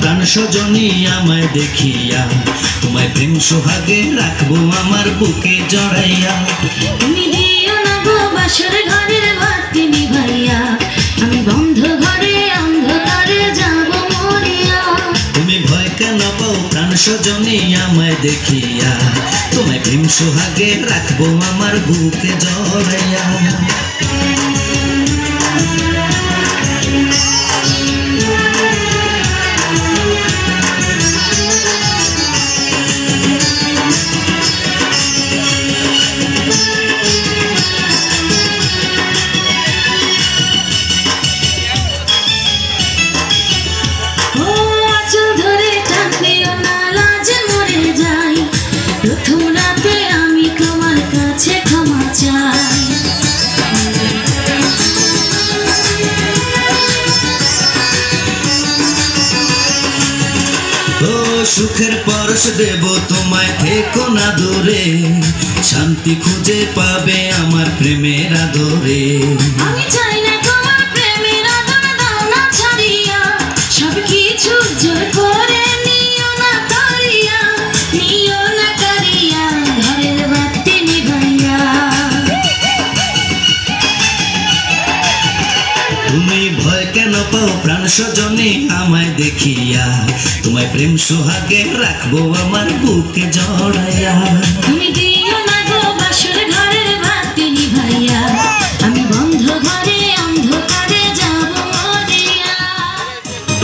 প্রাণ সজনী আমায় দেখিয়া, তোমায় প্রেম সোহাগে রাখবো আমার বুকে জড়াইয়া। তুমি দিও না গো বাসর ঘরের বাতি নিভাইয়া, আমি বন্ধ ঘরে অন্ধকারে যাব মরিয়া। তুমি ভয় কেন পাও প্রাণ সজনী আমায় দেখিয়া, তোমায় প্রেম সোহাগে রাখবো আমার বুকে জড়াইয়া। প্রথম রাতে আমি তোমার কাছে ক্ষমা চাই। ও সুখের পরশ দেব তোমায়, থেকো না দূরে, শান্তি খুঁজে পাবে আমার প্রেমের আদরে। আমি চাই না তোমার প্রেমের আদর দাও না ছাড়িয়া, সব কিছু জোর করে নিও না কারিয়া, নিও না কারিয়া ঘরের বাতি নিভাইয়া। তুমি ভয় কেন পাও প্রাণ সজনী আমায় দেখিয়া, তোমায় প্রেম সোহাগে রাখবো আমার বুকে জড়াইয়া। তুমি